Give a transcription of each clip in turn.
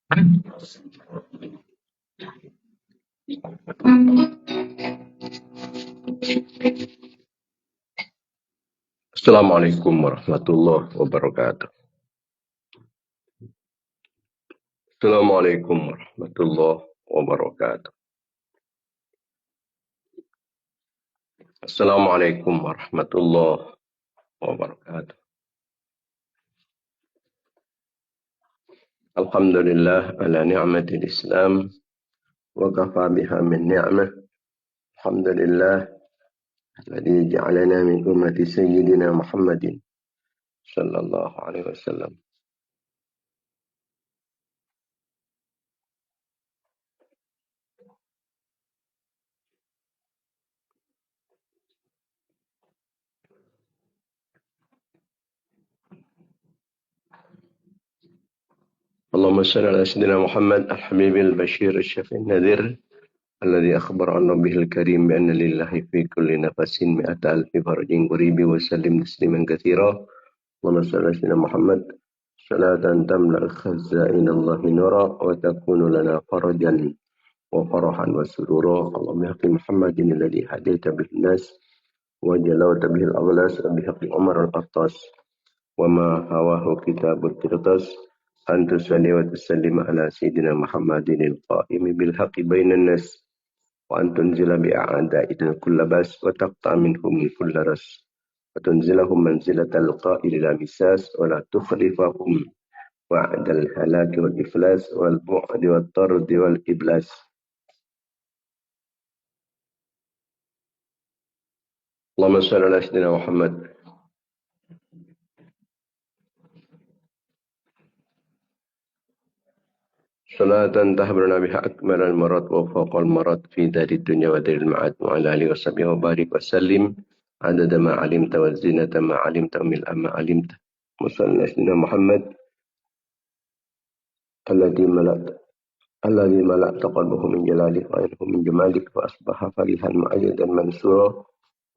Assalamualaikum warahmatullahi wabarakatuh. Assalamualaikum warahmatullahi wabarakatuh. Assalamualaikum warahmatullahi wabarakatuh. Alhamdulillah ala ni'matil Islam wa kafa biha min ni'mah. Alhamdulillah alladzi ja'alana min ummati sayyidina Muhammadin sallallahu alaihi wasallam. اللهم صل على سيدنا محمد الحبيب البشير الشفيع النذير الذي أخبر عن ربه الكريم بأن لله في كل نفس 100,000 فرج قريب وسلم تسليما كثيرا. اللهم صل على سيدنا محمد صلاة تملأ خزائن الله نورا وتكون لنا فرجا وفرحا وسرورا. اللهم يحق محمد الذي هديت به الناس وجلوت به الأغلاس بحق عمر القرطاس وما هواه كتاب القرطاس أن تصلي وتسلم على سيدنا محمد القائم بالحق بين الناس وأن تنزل بأعدائنا كل بأس وتقطع منهم كل رس وتنزلهم منزلة القائل لا مساس ولا تخلفهم وعد الهلاك والإفلاس والبعد والطرد والإبلاس. اللهم صل على سيدنا محمد. صلاة تحبرنا بها أكمل المرض وفوق المرض في دار الدنيا ودار المعاد وعلى آله وصحبه وبارك وسلم عدد ما علمت والزينة ما علمت وملء ما علمت. وصلى على سيدنا محمد الذي ملأت قلبه من جلالك وعينه من جمالك فأصبح فرحا مؤيدا منصورا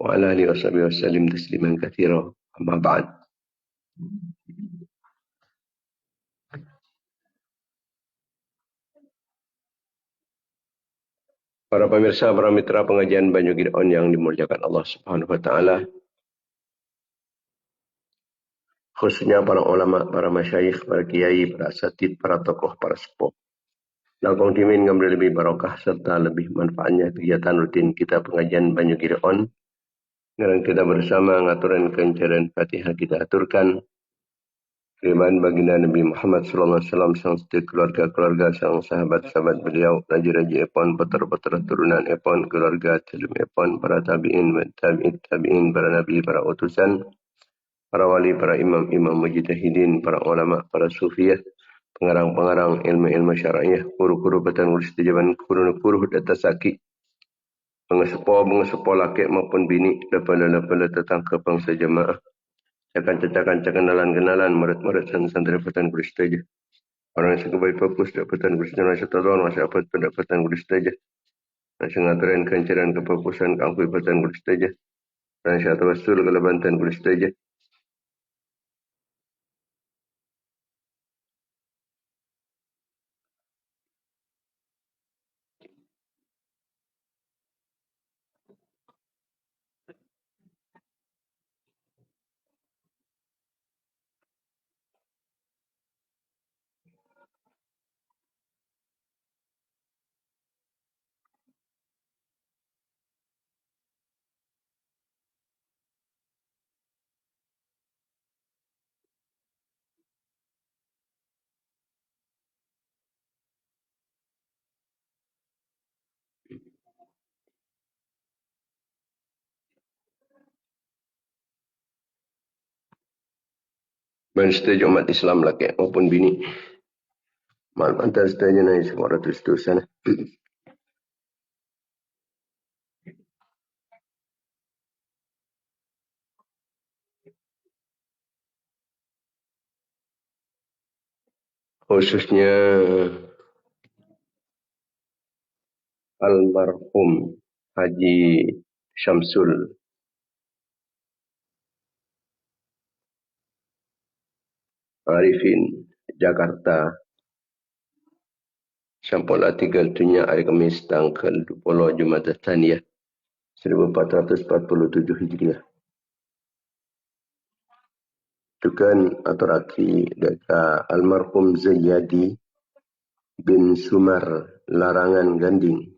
وعلى آله وصحبه وسلم تسليما كثيرا. أما بعد. Para pemirsa, para mitra pengajian Banyu Gideon yang dimuliakan Allah Subhanahu wa taala, khususnya para ulama, para masyayikh, para kiai, para asatid, para tokoh, para sepuh. Langkong dimin ngambil lebih barokah serta lebih manfaatnya kegiatan rutin kita pengajian Banyu Gideon. Sekarang kita bersama ngaturan kencaran Fatihah kita aturkan. Kiriman baginda Nabi Muhammad sallallahu alaihi wasallam sang setiap keluarga-keluarga sang sahabat-sahabat beliau, raja-raja epon, putra-putra turunan epon, keluarga telum epon, para tabi'in, tabi'in, para nabi, para utusan, para wali, para imam-imam mujtahidin, para ulama, para sufiyah, pengarang-pengarang ilmu-ilmu syar'iyah, guru-guru petan urus jaban, guru-guru data saki, pengesepo laki maupun bini, lepala tetang ke bangsa jemaah, cakan-cakan, kenalan, murid-murid santri petan urus saja. Orang yang sebagai fokus dapatan Gusti Allah setahun masih apa pendapatan Gusti saja. Masih ngaturin kencaran kefokusan kangkui dapatan Gusti saja. Dan saya tawassul ke lebantan Gusti saja. Dan setuju umat Islam laki maupun bini. Maaf antar setuju naik semua ratus dosa. Khususnya almarhum Haji Syamsul Arifin Jakarta Sampailah 3 hari Khamis tanggal 20 Jumat Tsaniyah 1447 Hijriah. Tukan atau raki dekat almarhum Zayyadi bin Sumar Larangan Ganding.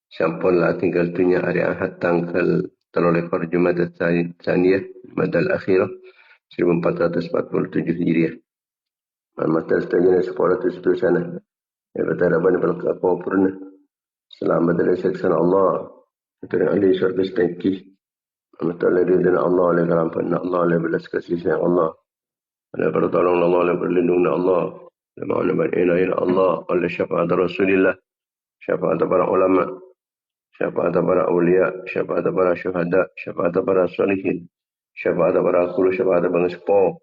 Sampailah 3 hari Ahad tanggal 13 Jumat Tsaniyah Madal Akhirah 1447 Hijriah. Mata setajana sekolah itu sana. Bertarapan berkata purna. Selamat dari seksan Allah. Dari ahli syurga setengki. Mata dari dina Allah. Oleh kerampan Allah. Oleh belas kasih sayang Allah. Oleh pertolongan Allah. Oleh perlindungan Allah. Oleh ma'ana berilahin Allah. Oleh syafaat Rasulullah. Syafaat para ulama. Syafaat para awliya. Syafaat para syuhada. Syafaat para salihin. Syafaat para akulu. Syafaat para sepuh.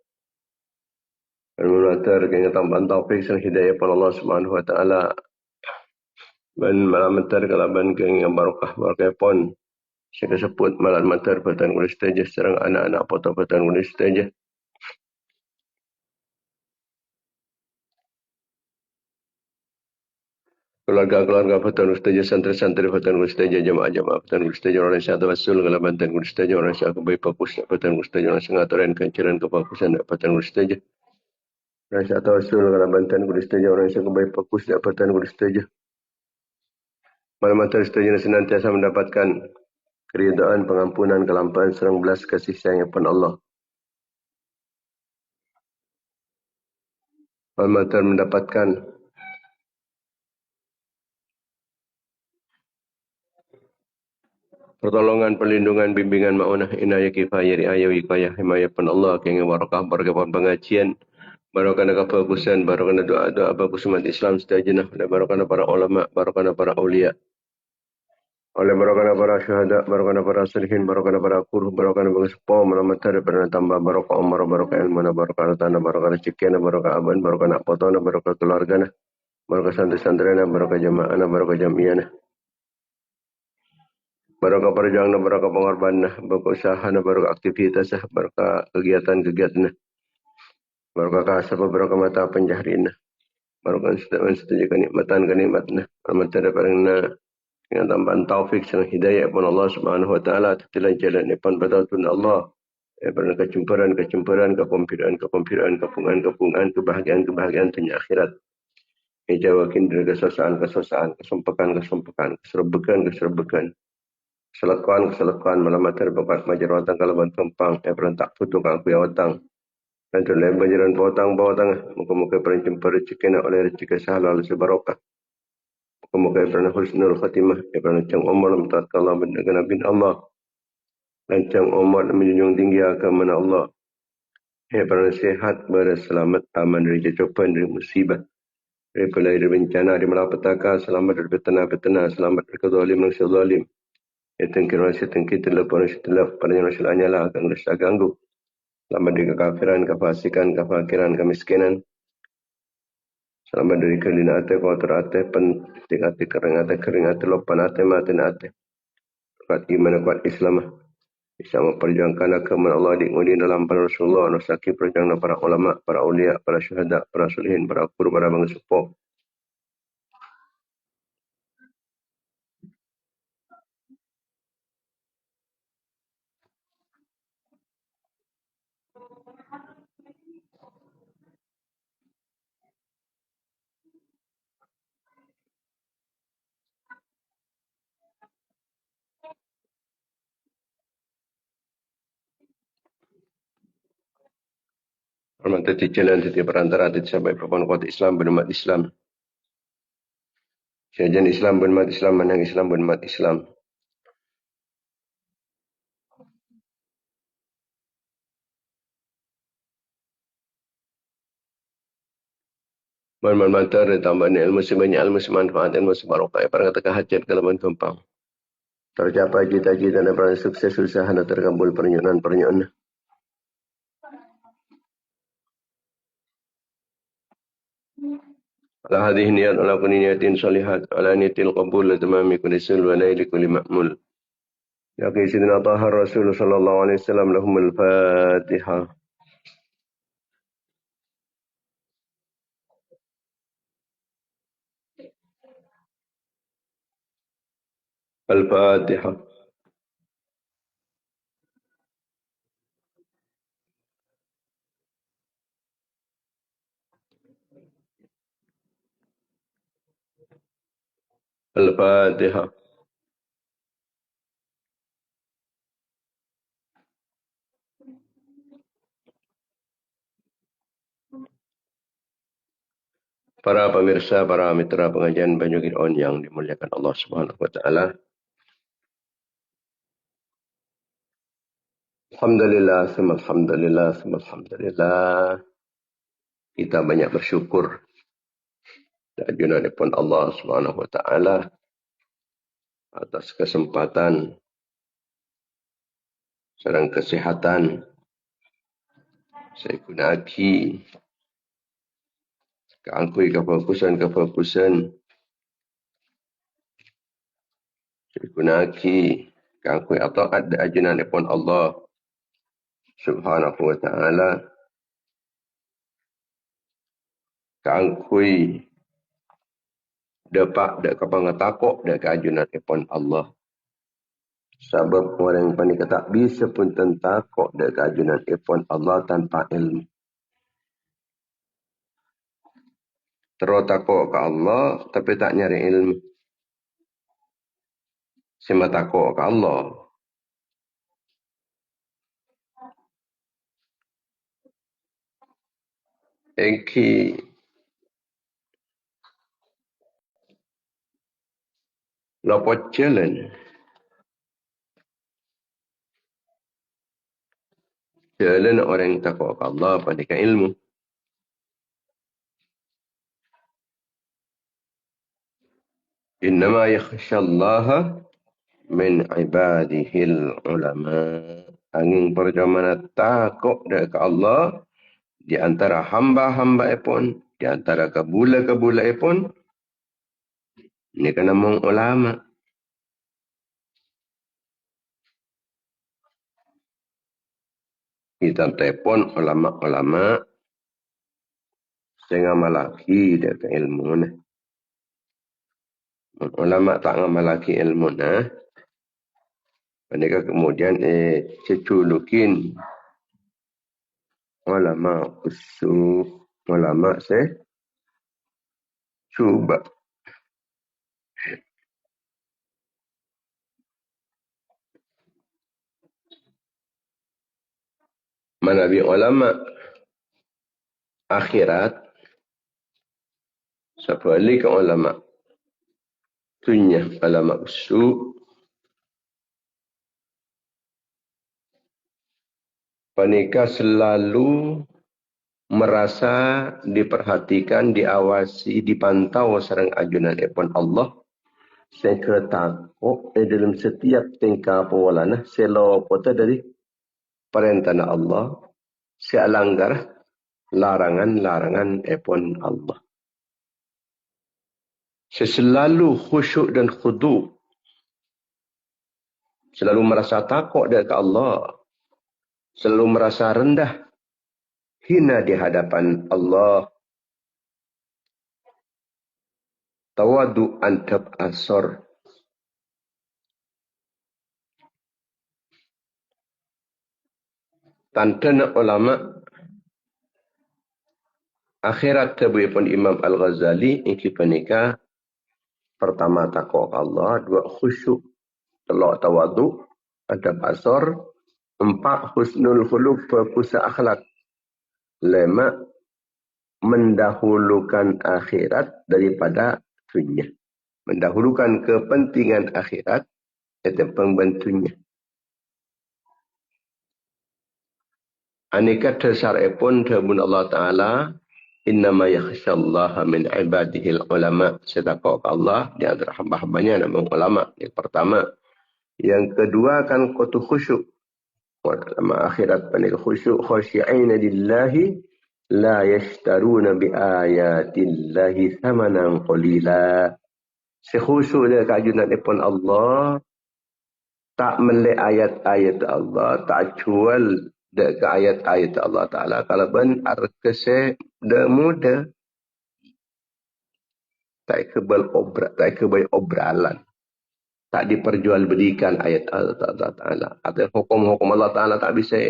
Al-Munatar kaya tambahan taufik sang hidayah pada Allah Subhanahu wa taala. Dan malam matar kalaban kaya barakah pon. Saya sebut malam matar batan kulis teja serang anak-anak foto batan kulis teja. Keluarga-keluarga batan kulis teja, santri-santri batan kulis teja, jamaah-jamaah batan kulis teja, orang syahadu wasul kalaban batan kulis teja, orang syahadu baik fokus batan kulis teja, orang sengaturan kancaran kefokusan batan kulis teja. Orang syahadu wasul kalaban batan kulis teja, orang syahadu baik fokus batan kulis teja. Malam matar setuju senantiasa mendapatkan keridaan, pengampunan, kelampahan, serang belas kasih sayang kepada Allah. Malam matar mendapatkan pertolongan, perlindungan, bimbingan, ma'unah, inayah, kifayah, riayah, wikayah, himayah kepada Allah, kaya barakah, barakah pengajian, barakah kefokusan, barakah doa-doa bagus umat Islam setajana, barakah para ulama, barakah para awliya. Oleh barakah para syuhada, barakah para salihin, barakah para kuruh, barakah para sepuh, malam matar pernah tambah barakah umar, barakah ilmu, barakah tanah, barakah rezeki, barakah aban, barakah nak potong, barakah keluarga, barakah santri-santri, barakah jamaah, barakah jamiah. Barakah perjuangan, barakah pengorbanan, barakah usaha, barakah aktivitas, barakah kegiatan-kegiatan, barakah kasab, barakah mata penjahrin, barakah setuju kenikmatan, mata daripada dengan tambahan taufik dan hidayah pun Allah Subhanahu wa taala telah jalan depan betul Allah. Daripada kecemburuan, kepempiran, kepungan, kebahagiaan dunia akhirat. Jawakin dari kesosaan, kesempekan, keserbekan. Keselakuan malam matar babat majarwatang kalaban kempang berantak putu kang kuyawatang dan terlalu bajaran bawatang muka-muka perancumpa rezeki oleh rezeki sahalal sebarokah muka-muka pernah husnul khatimah pernah cang umar mentatkan Allah dengan Nabi Allah dan cang umar menjunjung tinggi agama Allah pernah sehat berselamat aman dari cobaan dari musibah dari pelai dari bencana dari malapetaka selamat dari petana selamat dari kezalim Tengkir telefon setelah pada Rasul Anyala akan rasa ganggu. Selamat dari kekafiran, kefasikan, kefakiran, kemiskinan. Selamat dari kelina ate, kotor ate, penting ate, kering ate, lopan ate, maten ate. Kuat iman, kuat Islam. Bisa memperjuangkan agama Allah diikuti dalam para Rasulullah, nasaki perjuangan para ulama, para awliya, para syuhada, para sulihin, para guru, para bangsa sepuh. Hormat tadi jalan tadi perantara tadi sampai perempuan kuat Islam berumat Islam. Sejajan Islam berumat Islam, menang Islam berumat Islam. Manfaat tambahan ilmu sebanyak ilmu semanfaat ilmu sebarokah. Para kata hajat kalaban gampang. Tercapai cita-cita dan para sukses usaha dan terkabul pernyonan. Ala hadhihi niyat ala kulli niyatin salihat ala niyatil qabul la tamami kulli sul wa laili kulli ma'mul. Ya Sayyidina Taha Rasul sallallahu alaihi wasallam lahumul Fatihah. الفاتحة. الفاتحة. Para pemirsa, para mitra pengajian Banyu On yang dimuliakan Allah Subhanahu wa taala. Alhamdulillah, alhamdulillah, alhamdulillah. Kita banyak bersyukur dan junanipun Allah Subhanahu wa taala atas kesempatan serang kesehatan saya gunaki keangkui kefokusan saya gunaki keangkui ataat dan junanipun Allah Subhanahu wa taala keangkui dapat dak kapangatakok dak kajunanipun Allah. Sebab orang yang tak bisa pun tentakok dak kajunanipun Allah tanpa ilmu. Terus takok ke Allah tapi tak nyari ilmu. Cuma takok ke Allah. Eki lopot jalan. Jalan orang yang takok ke Allah pandai ilmu. Innama yakhshallaha min ibadihil ulama. Angin perjamana takok ke Allah di antara hamba-hamba pun, di antara kabula-kabula pun, ini kena mong ulama. Kita telepon ulama-ulama sehingga malaki dia ke ilmu ni. Ulama tak ngamalaki ilmu na. Mereka kemudian ceculukin ulama usul, ulama cuba. Manabi ulama akhirat sebalik ulama dunia, ulama usul panika selalu merasa diperhatikan, diawasi, dipantau sareng ajunan ipun Allah. Saya ketakut dalam setiap tingkah pewalana selo kota dari perintah Allah. Saya langgar larangan-larangan ipun Allah. Saya selalu khusyuk dan khudu. Selalu merasa takut dari Allah. Selalu merasa rendah. Hina di hadapan Allah. Tawadu antab asor. Tantana ulama akhirat tabu'i pun Imam Al-Ghazali iki panika pertama takwa Allah, dua khusyuk, telok tawadu, adab asor, empat husnul khuluq, fokus akhlak, lima mendahulukan akhirat daripada dunia. Mendahulukan kepentingan akhirat itu pembantunya. Anika dasar pun tabun Allah Ta'ala innama yakhshallaha min ibadihil ulama. Setakwa Allah di antara hamba-hambanya nama ulama. Yang pertama. Yang kedua kan kutu khusyuk. Ulama akhirat panik khusyuk. Khasyi'ina lillahi la yashtaruna bi ayatillahi thamanan qalila. Sekhusyuk dia kajunan ipun Allah. Tak melek ayat-ayat Allah. Tak jual ke ayat-ayat Allah Ta'ala. Kalau ben arkese dah muda. Tak kebal obrat, tak kebal obralan. tak diperjualbelikan ayat Allah Ta'ala. Atau hukum-hukum Allah Ta'ala tak bisa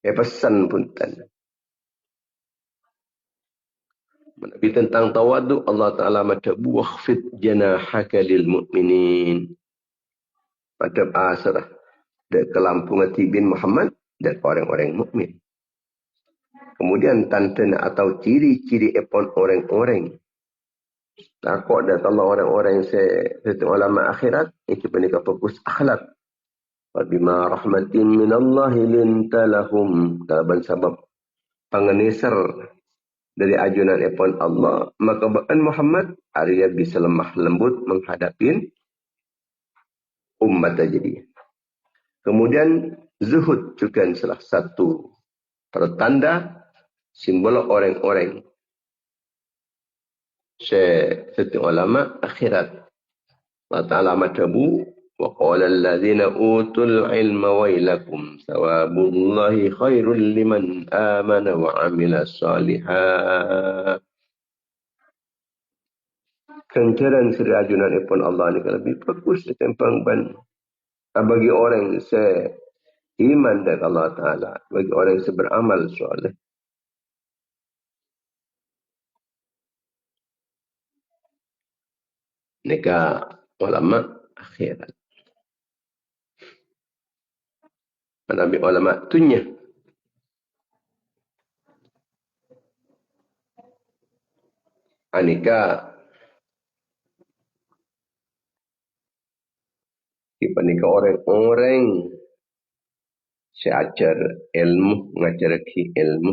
pesan pun. Menabi tentang tawadu, Allah Ta'ala matabu wakhfid janahaka lil mu'minin. Pada asrah. Dan kelampungan tibin Muhammad dan orang-orang mukmin. Kemudian tantana atau ciri-ciri epon orang-orang. Takut dan Allah orang-orang satu ulama akhirat. Itu penikah fokus akhlak. Wabima rahmatin minallahi lintalahum. Dalam sebab pengenisar dari ajunan epon Allah. Maka bahkan Muhammad Arya bisa lemah lembut menghadapi umat jadi. Kemudian zuhud juga salah satu pertanda simbol orang-orang. Satu ulama akhirat. Allah Ta'ala matabu wa qala alladhina utul ilma wailakum sawabullahi khairul liman amana wa amila salihat. Kencaran serajunan ipun Allah ni lebih bagus setimpang ban bagi orang iman dengan Allah Ta'ala, bagi orang yang beramal soleh. Nika ulama akhirat. Nabi ulama tunya. Anika ipanika orang-orang seajar ilmu, ngajar ki ilmu.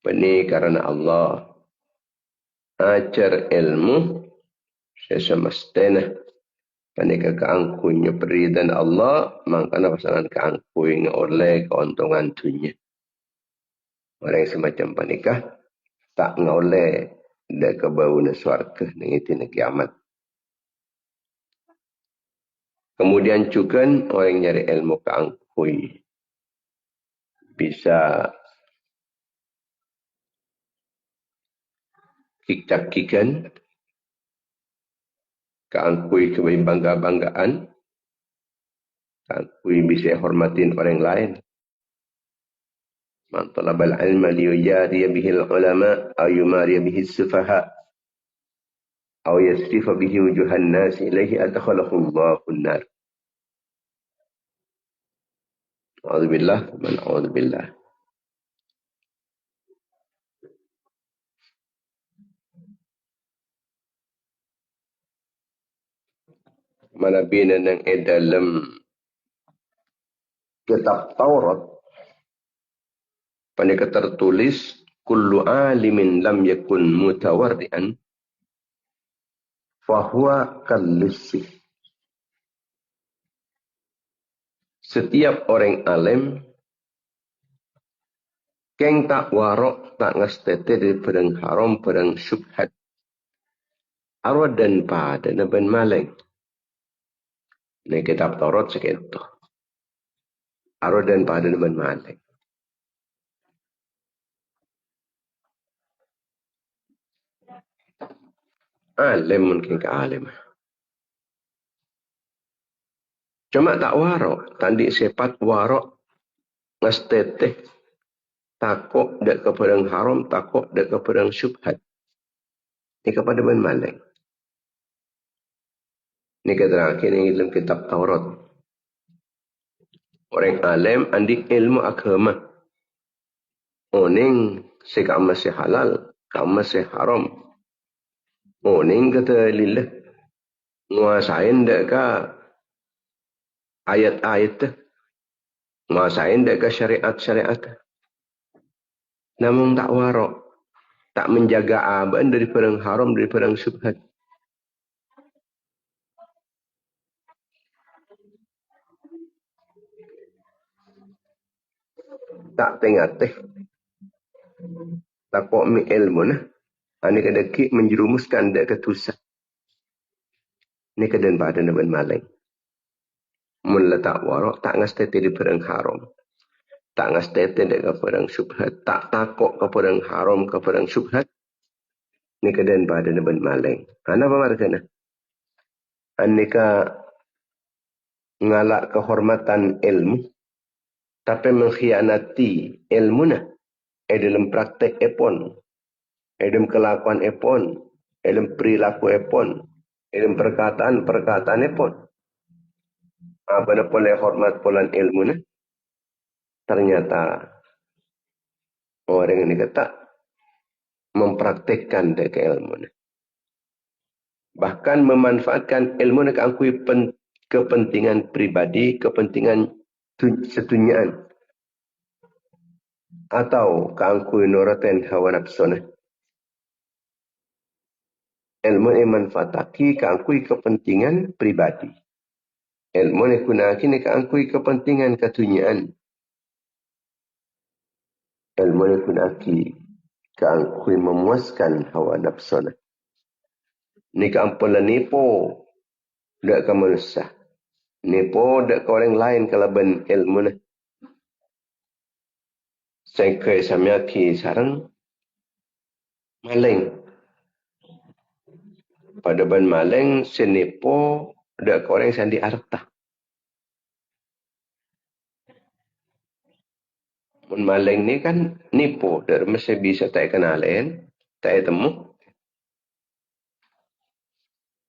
Ini karena Allah ajar ilmu sesemestena. Panika keangkunya peridan Allah, makanya pasangan keangkunya oleh keuntungan dunia. Orang semacam panika tak ngoleh dah kebauan suarga dengan kiamat. Kemudian juga orang nyari ilmu keangkui bisa kicak-kikan keangkui kebaik bangga-banggaan, keangkui bisa hormatin orang lain. Man talabal ilma liyujariya bihil ulama aw yumariya bihis sufaha aw yasrifa bihi wujuhan nas ilaihi adkhalahu Allahun nar. A'udzubillah man a'udzubillah. Mana bina nang dalam kitab Taurat panika tertulis kullu alimin lam yakun mutawarri'an fahuwa kallissi. Setiap orang alim keng tak warok tak ngastete dari perang haram perang syubhat arwah dan pada naban maleng. Ini kitab Taurat sekitu. Arwah dan pada naban maleng. Alim mungkin ke alim. Cuma tak warok. Tadi sepat warok. Ngasteteh. Takut dek ke perang haram. Takut dek ke perang syubhat. Ini kepada ben maleng. Ini keterangan ini dalam kitab Taurat. Orang alim andi ilmu agama. Oning seka masih halal. Kamu masih haram. Oning kata lillah. Nguasain dek ke ayat-ayat. Nguasain dek ke syariat-syariat. Namun tak warok. Tak menjaga aban dari perang haram, dari perang syubhat. Tak tengateh. Tak kok mi ilmu nah. Ini kadaki menjerumuskan dek ketusah. Ini kedan pada naban maleng. Mula tak warok, tak ngastete di perang haram. Tak ngastete dek ke perang syubhat. Tak takok ke perang haram, ke perang syubhat. Ini kedan pada naban maleng. Apa margana? Aneka ngalak kehormatan ilmu, tapi mengkhianati ilmu na. Dalam praktek epon, dalam kelakuan epon, dalam perilaku epon, dalam perkataan epon. Apa boleh hormat polan ilmu na? Ternyata orang ini kata mempraktekkan dek ilmu na. Bahkan memanfaatkan ilmu na keangkui kepentingan pribadi, kepentingan setunyaan. Atau keangkui nuraten hawa nafsu na. Ilmu ini manfaataki keangkui kepentingan pribadi. Ilmu ini kunaki ni keangkui kepentingan ketunyaan. Ilmu ini kunaki keangkui memuaskan hawa nafsu na. Ni keampulah nipu dak ke manusia. Nipu dak ke orang lain kalau ben ilmu na. Sangkai samyaki sarang maling. Pada ben maling senipu dak ke orang sandi harta. Mun maling ni kan nipu dak mesti bisa tak kenalin, tak temu.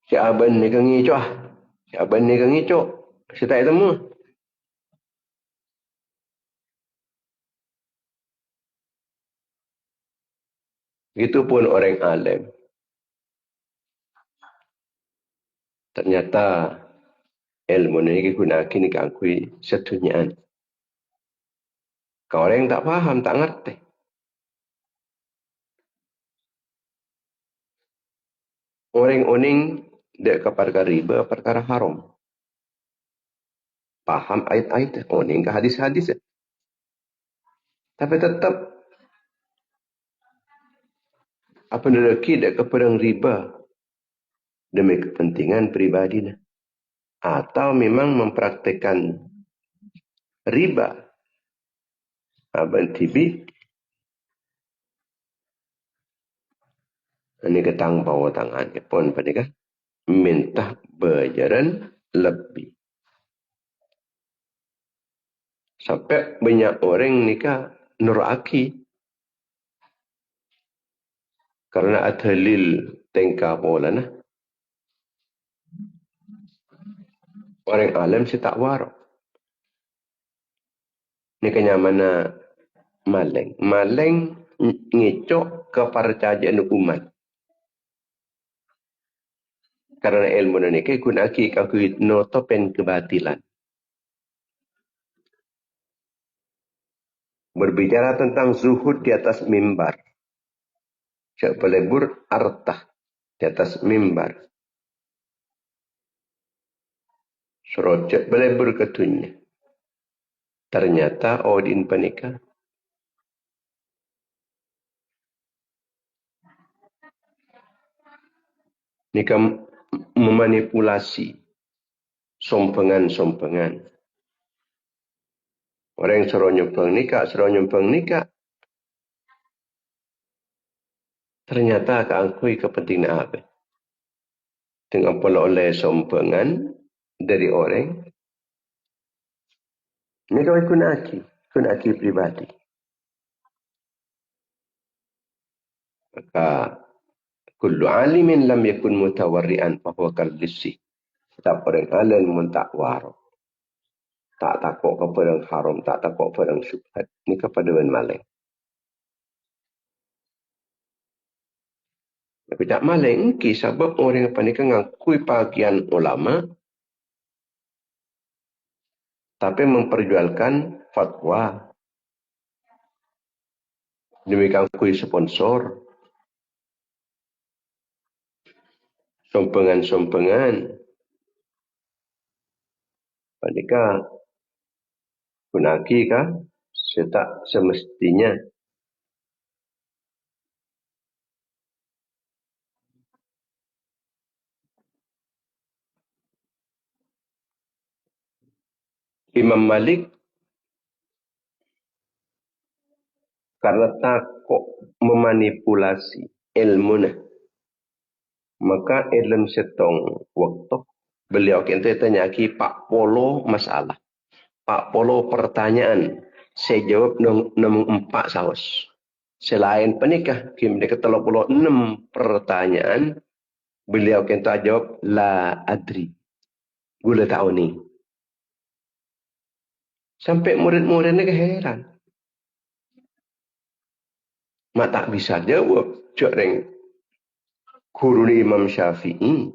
Si aban ni kan ngicok. Si aban ni kan ngicok. Si tak temu. Begitupun orang alim. Ternyata ilmu ni digunakan ni keangkui setunyaan. Kau orang tak faham, tak ngerti. Orang-orang dek ke perkara riba, perkara haram. Paham ayat-ayat, orang ke hadis-hadis. Tapi tetap apa neraki dek ke perang riba demi kepentingan pribadi. Atau memang mempraktekan riba. Abang tibi. Ini ketang bawa tangan. Pun pada minta bayaran lebih. Sampai banyak orang nikah nuraki. Karena adhalil tengkah bola nah. Orang alim si tak warok. Ni kenyamana maling. Maling ngicok kepercayaan umat. Karena ilmu ni kegunaki kakui notopen kebatilan. Berbicara tentang zuhud di atas mimbar. Cak pelebur artah di atas mimbar. Serocek pelebur ketunya. Ternyata Odin penikah. Nikah memanipulasi sompengan-sompengan. Orang yang suruh nyumbang nikah. Ternyata keangkui kepentingan apa? Dengan pola oleh sompengan dari orang. Ini kau kunaki pribadi. Maka kullu alimin lam yakun mutawarri'an fahuwa kal-lissi. Setiap orang alim mun tak waro. Tak takut kepada yang haram, tak takut kepada yang syubhat. Ini kepada yang maling. Tapi tak maling, sebab orang apa ni kan ngakui bagian ulama, tapi memperjualkan fatwa. Demikian kui sponsor. Sompengan-sompengan. Panika gunaki kah? Setak semestinya. Imam Malik karena takut memanipulasi ilmu nah, maka ilmu setong waktu Beliau kita tanya ki Pak Polo masalah. Pak Polo pertanyaan. Saya jawab nombor 4 saus. Selain penikah, kim dia kata 36 pertanyaan. Beliau kita jawab la adri. Gula tahu ni. Sampai murid-muridnya keheran. Mak tak bisa jawab. Cik Reng. Guru Imam Syafi'i.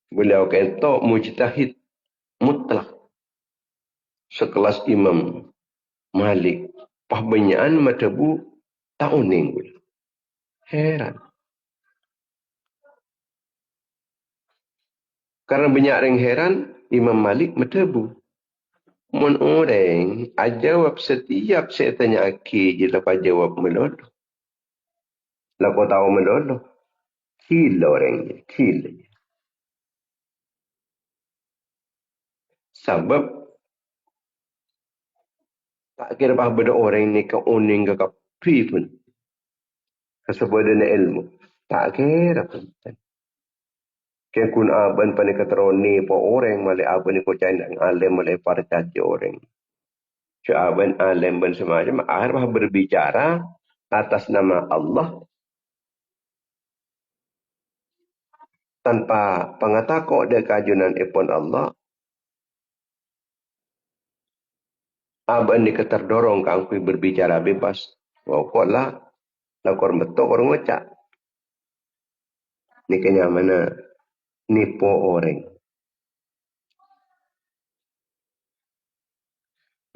Beliau kata mujtahid mutlak. Sekelas Imam Malik. Pahbenyaan matabu tauning. Heran. Karena banyak orang heran, Imam Malik matabu. Mun orang jawab setiap saya tanya aki je lepas jawab meloloh. Lepas tahu meloloh. Kila orang je. Kila je. Sebab tak kira apa benda orang ni ke uning ke kapi pun. Sebab dia ilmu. Tak kira pun. Kaya kun aban pani katroni po orang malay aban ni ko chay ang alim malay para caci orang. So aban alim ban semacam akhir berbicara atas nama Allah tanpa pengatako de kajunan ipon Allah. Aban ni keterdorong kangkui berbicara bebas. Wah lah lakor betul orang ngocak. Ni kanya mana nipo orang.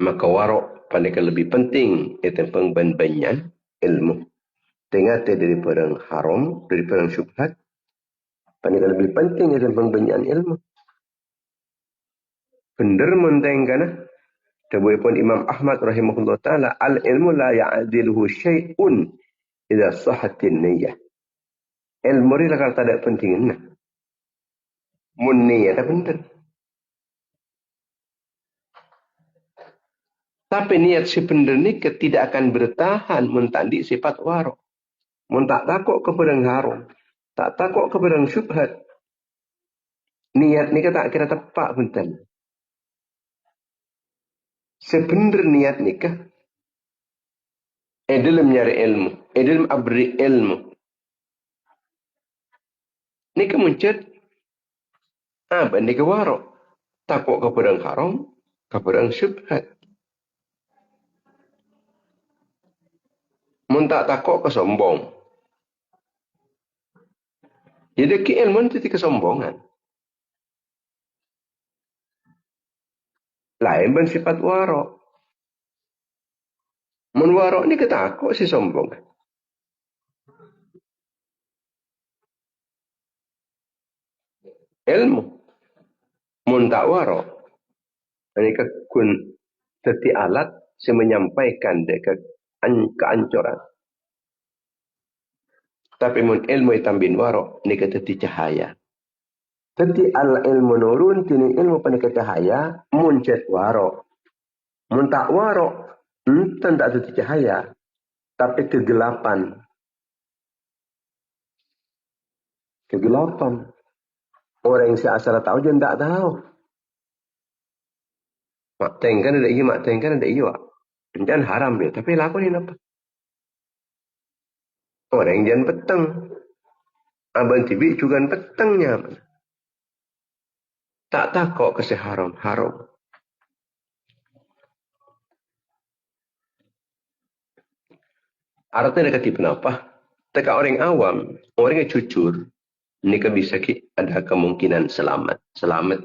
Maka warok paling lebih penting itu pengbanbanyan ilmu. Tengah daripada haram, daripada syubhat. Paling lebih penting itu pengbanbanyan ilmu. Benar mentengkana. Tebuai pun Imam Ahmad rahimahullah ta'ala. Al-ilmu la ya'adiluhu syai'un idha sahatin niyah. Ilmu ni lah kalau tak ada pentingnya. Mun niyah dah benar. Tapi niat si benar ni tidak akan bertahan mentandi sifat warok. Mun tak takut kepada haram. Tak takut kepada syubhat. Niat ni tak kira tepat betul. Sebenar niat ni kah? Dalam nyari ilmu. Dalam abri ilmu. Ni ke muncul. Apa ni ke warok. Takut kepada haram. Kepada syubhat. Mun tak takut kesombong. Jadi ilmu itu kesombongan. Lain pun sifat warok. Mun warok ni ketakut si sombong. Ilmu. Mun tak warok. Ini kun seti alat yang menyampaikan keancuran. Tapi mun ilmu itambin warok, ni teti cahaya. Teti al ilmu nurun, tini ilmu panika cahaya, mun cet warok. Mun tak warok, tak teti cahaya. Tapi kegelapan. Kegelapan. Orang yang asal tahu, dia tak tahu. Mak tengkan ada iya, mak tengkan ada iya. Jangan haram dia. Tapi laku ni apa? Orang jangan petang. Abang tibi juga petangnya. Tak takut kasi haram. Haram. Artinya dekat kenapa? Dekat orang awam, orang yang jujur, ni kan bisa ada kemungkinan selamat. Selamat.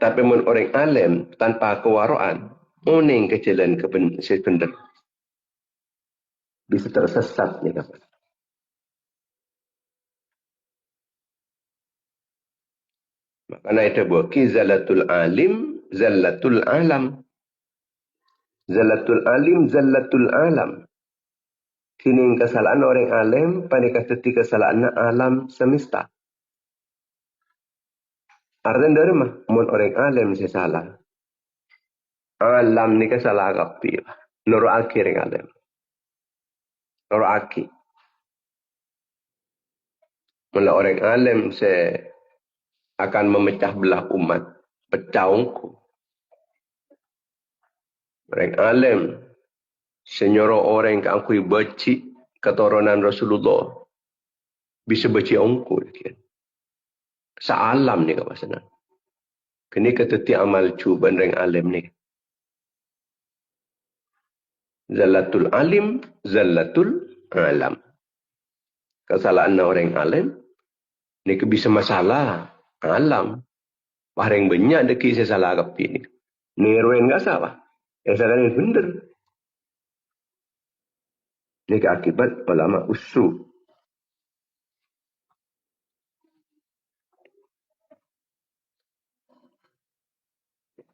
Tapi mun orang alim tanpa kewaraan, uning ke jalan sebenar. Bisa tersesat ni dapat. Makanya itu buat zalatul alim, zallatul alam. Zallatul alim, zallatul alam. Kini kesalahan orang alim, pada ketika kesalahan alam semesta. Artinya dari mana? Mun orang alim saya salah. Alam ni kesalah kapi. Nuru akhir yang alim. Nuru akhir. Mula orang alim akan memecah belah umat. Pecah ungku. Orang alim senyoro orang yang angkui baci keturunan Rasulullah. Bisa baci ungku. Saalam ni kawasan. Kini keteti amal cuban orang alim ni. Zallatul alim, zallatul alam. Kesalahan orang alim, ni bisa masalah alam. Parang banyak deki saya salah kapi ni. Ni ruin enggak salah. Yang salah ni benar. Ni akibat ulama usul.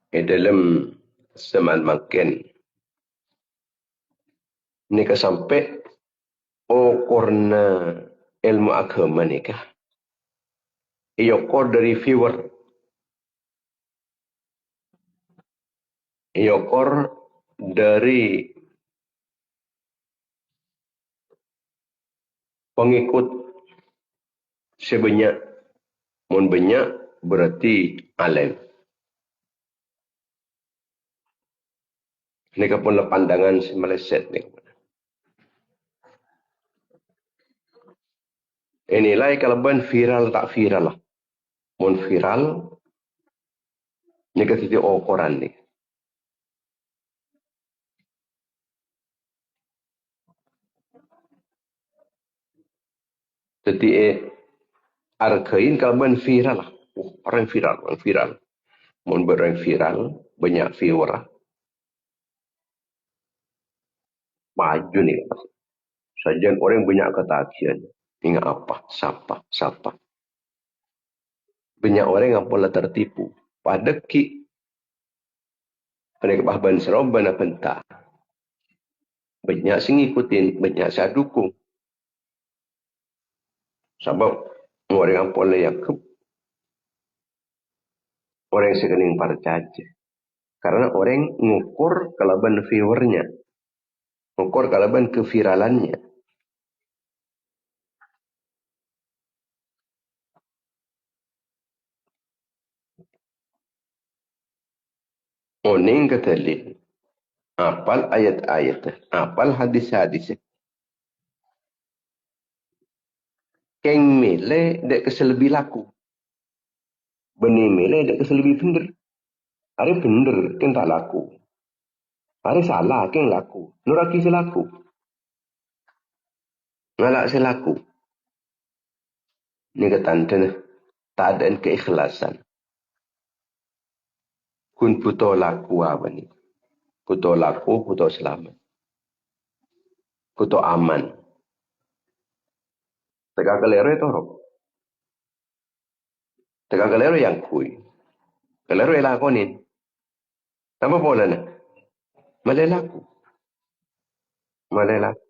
Dalam zaman makin ni sampai korna ilmu agama ni kah. Ia kor dari viewer. Ia kor dari pengikut sebanyak. Mun banyak berarti alim. Ini pun pandangan si Maleset ni. Inilah kalau ben viral tak viral lah. Mun viral, ni kata Quran ni. Jadi arkain kalau ben viral lah. Orang viral. Mun berang viral, banyak viewer lah. Maju ni. Sajian orang banyak ketakian. Ingat apa? Siapa. Banyak orang yang pula tertipu. Pada ki. Mereka bahkan seroban apa entah. Banyak sing ikutin. Banyak saya dukung. Sebab orang yang pula yakub. Orang yang sekening percaya. Karena orang ngukur kalaban viewernya. Ngukur kalaban keviralannya. Oning ketelin. Apal ayat-ayat. Apal hadis-hadis. Keng mele dek keselebih laku. Benih mele dek keselebih bener. Hari bener, keng tak laku. Hari salah, keng laku. Nuraki selaku. Ngalak selaku. Ini ketanda tak ada keikhlasan. Kun puto laku apa ni? Puto laku, puto selamat. Puto aman. Teka kelero itu roh. Teka kelero yang kui. Kelero yang lakonin. Apa pola na? Malelaku. Malelaku.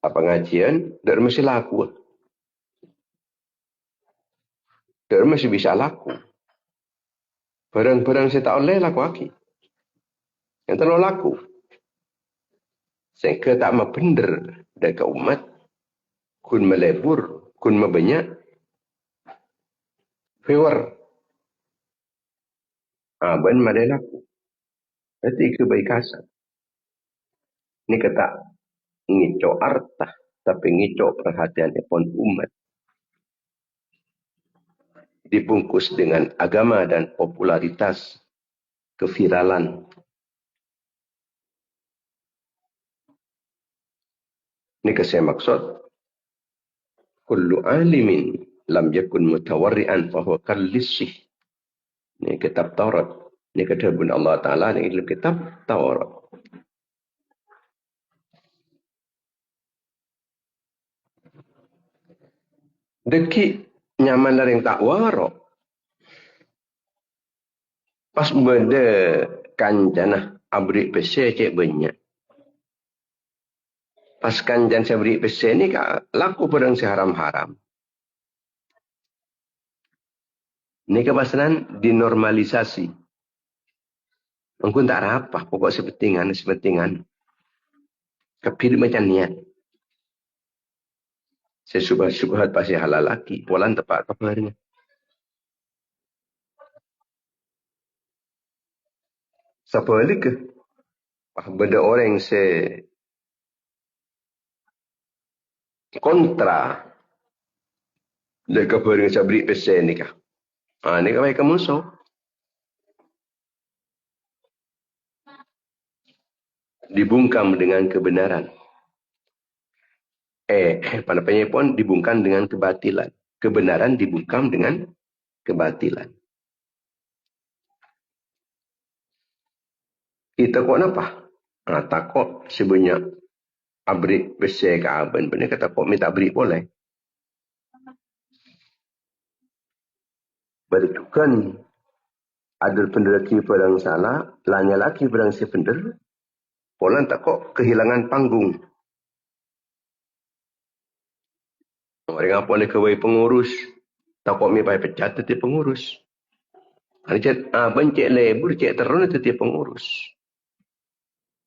Apa ngajian? Dari mesti laku. Dari mesti bisa laku. Barang-barang saya tak oleh laku lagi. Yang terlalu laku. Sehingga tak mau bener dari umat. Kun melebur. Kun banyak. Viewer. Ben malelaku. Berarti kebaikan. Ini kata ngico artah. Tapi ngico perhatian pun umat. Dibungkus dengan agama dan popularitas keviralan. Ini saya maksud. Kullu alimin lam yakun mutawarri'an fahuwa kallissih. Ini kitab Taurat. Ini ketabun Allah Ta'ala. Ini dalam kitab Taurat. Deki nyaman dari yang tak warok. Pas benda kanjanah abrik pese cek banyak. Pas kanjan saya beri pese ni laku pedang seharam-haram. Ini kepasanan dinormalisasi. Mungkin tak apa pokok sepentingan. Kepir macam niat. Sesubuhat pasti halal lagi. Walan tepat kabarnya. Siapa lagi ke? Benda orang kontra. Dia kabar dengan sabrik pesen ni kah? Ni kah baik musuh. Dibungkam dengan kebenaran. Panapanya pun dibungkam dengan kebatilan. Kebenaran dibungkam dengan kebatilan. Kita kok apa? Takut sebanyak abrik besar ke aben. Benar kata kok minta abrik boleh. Beritukan ada penderaki perang salah, lanya laki perang si pender. Polan tak kok kehilangan panggung. Orang apa ni kawai pengurus. Tak kok mi pai pecat tetapi pengurus. Bencik lebur, cik terun tetapi pengurus.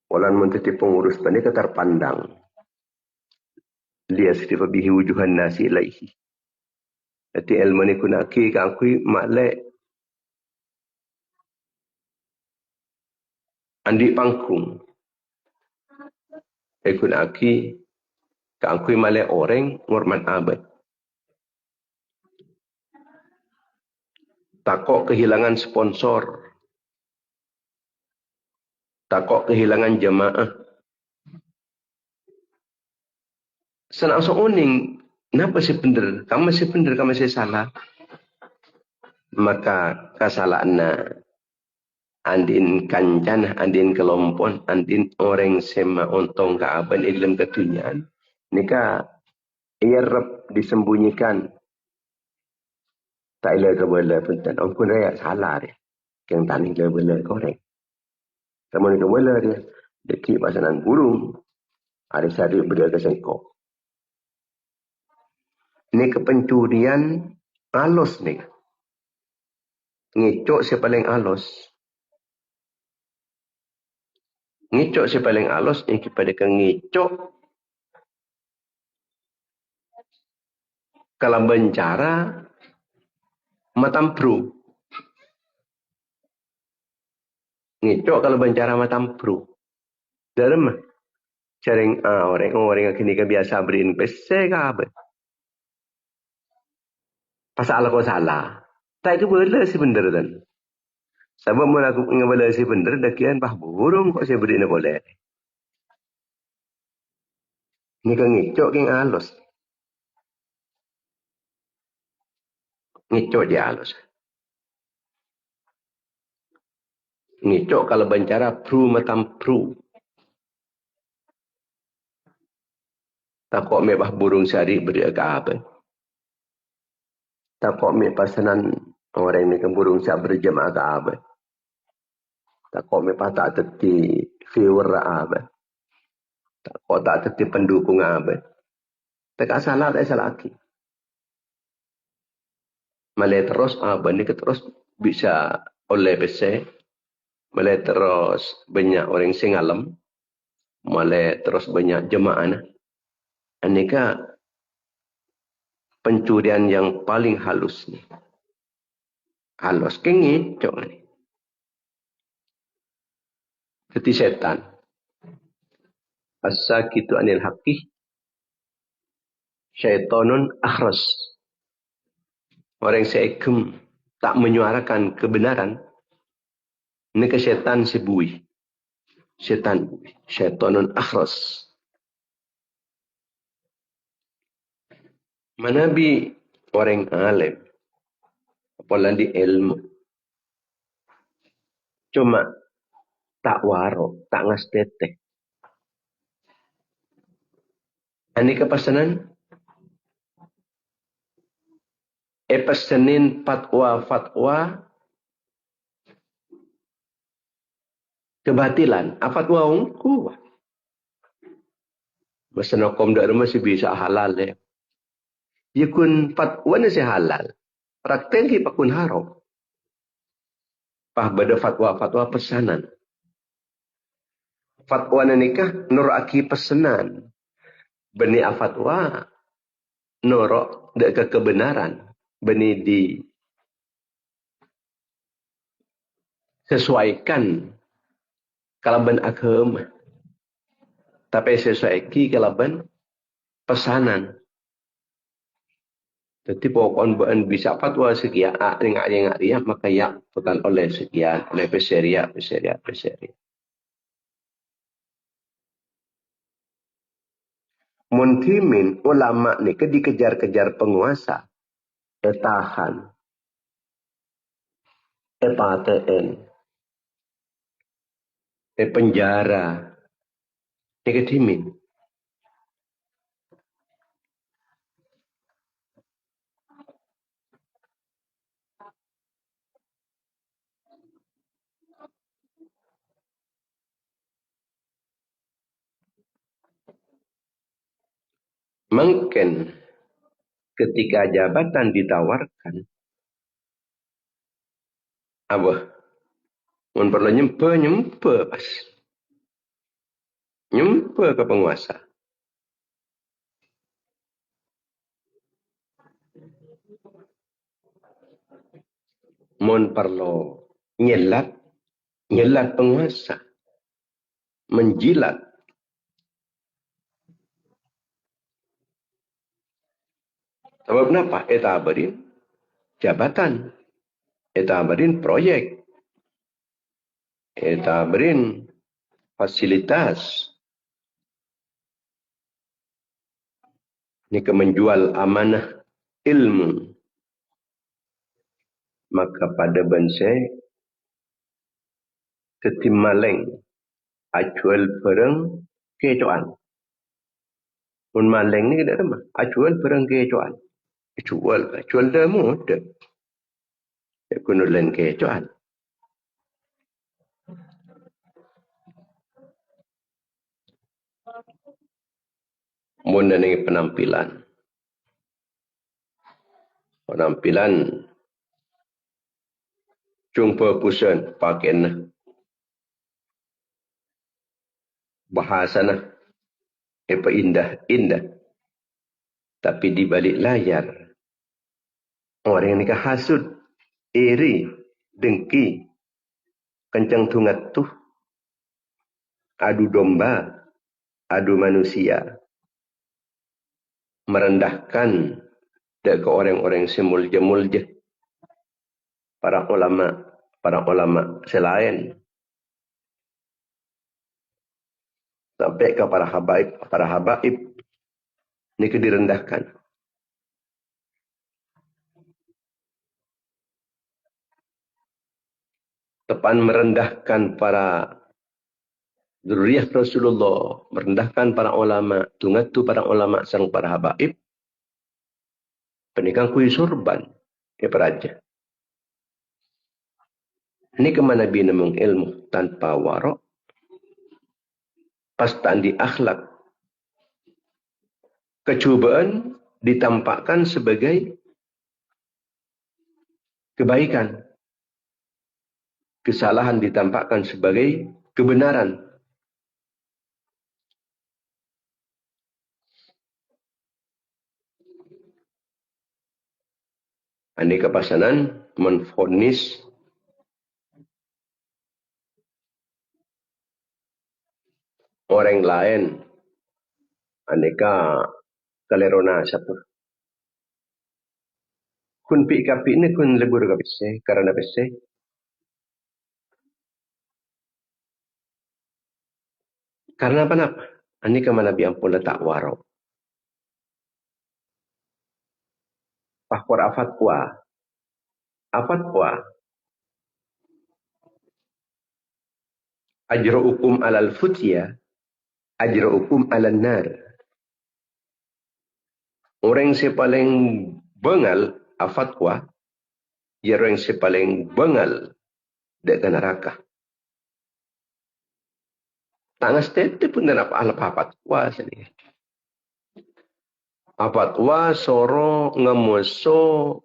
Polan menteti pengurus pani ketar pandang. Dia setiap bihi wujuhan nasi laihi. Jadi ilmu ni kunaki kangkui maklek andi pangkung. Kunaki kangkui maklek orang ngormat abad. Takut kehilangan sponsor. Takut kehilangan jemaah. Senang seoning, kenapa si benar? Kamu masih benar, kamu masih salah. Maka kesalahan andin kancan, andin kelompon, andin orang sema ontong kaaban dalam ketunyan. Nika ia rep disembunyikan. Tak ilah kebala punten. Ampun raya salah dia. Yang tani kebala korek. Kamu ni kebala dia. Deki pasanan burung. Ada sari berdua kesengkok. Ini kepencurian alus ni. Ngicok si paling alus. Ngicok si paling alus ni kepada ngicok. Kalau bencara matampru. Ngicok kalau bencara matampru. Dalam Caring orang yang kini biasa beriin pese ke apa? Pasal kau salah. Tak itu boleh si bener kan. Sebab mula aku ngabala si bener dakian bah burung kok si beriin boleh. Ni kan ngicok yang halus. Ngicok dia halus. Ngicok kalau bicara pru matam pru. Takut mebah burung sari beri ke apa. Takut me pasanan orang ni kan burung sari berjemaah ke apa. Takut me patah teti viewer apa. Takut tak teti pendukung apa. Tak salah tak salah lagi. Malay terus apa ni terus bisa oleh bese. Malay terus banyak orang singalem. Malay terus banyak jemaah. Aneka pencurian yang paling halus ni. Halus ngicok ni. Seperti setan. As-sakitu anil haqqih syaitanun akhras. Orang seekem tak menyuarakan kebenaran. Ini ke syaitan sebui. Syaitan bui. Syaitanun akhras. Manabi orang alim. Apalagi ilmu. Cuma tak waro, tak ngastete. Ini kepasanan. Pesanin fatwa kebatilan. Fatwa ungku. Masanakom dak masih bisa halal ya. Yakun fatwa ni si halal. Praktek ki pakun haram. Pah bada fatwa-fatwa pesanan. Fatwa nikah nur aki pesenan. Beni fatwa norok dek kebenaran. Beni disesuaikan kalaban agama. Tapi sesuai kalaban pesanan. Jadi pokoknya bisa fatwa sekian, ngak dia maka ya bukan oleh sekian, oleh peseria. Muntimin ulama ni dikejar-kejar penguasa, tahan, paten, penjara, ketimin. Mungkin ketika jabatan ditawarkan, apa? Mun perlu nyempe pas. Nyempe ke penguasa. Mun perlu nyelat penguasa. Menjilat. Sebab kenapa? Berin jabatan. Berin proyek. Berin fasilitas. Ini menjual amanah ilmu. Maka pada bangsa ketimmaleng acual perang kecoan. Mun maleng ni kita mah acual perang kecoan. Acual dah muda. Kunulan kecoan. Mun ni penampilan. Penampilan jumpa pusan pakaian bahasa nah indah. Tapi di balik layar orang yang nikah hasud, iri, dengki, kencang tungat tuh, adu domba, adu manusia, merendahkan ke orang-orang semulja-mulja, para ulama selain, sampai ke para habaib, ini direndahkan. Tepan merendahkan para zuriyah Rasulullah, merendahkan para ulama, tungat tu para ulama sang para habaib, penikang kuih surban, peraja. Ini kemana Nabi namung ilmu tanpa warok, pastaan di akhlak. Kecubaan ditampakkan sebagai kebaikan. Kesalahan ditampakkan sebagai kebenaran. Aneka pasanan menfonis orang lain. Aneka kalerona satu. Kun pi kapi ni kun lebur kapise karena pise. Karena apa? Aneka manabi ampun letak waro. Pahkor afatwa. Ajra'ukum alal futya. Ajra'ukum alal nar. Orang yang paling bengal afatwa. Orang yang paling bengal dekat neraka. Tangas tete pun dan apa fatwa sini. Fatwa soro ngemuso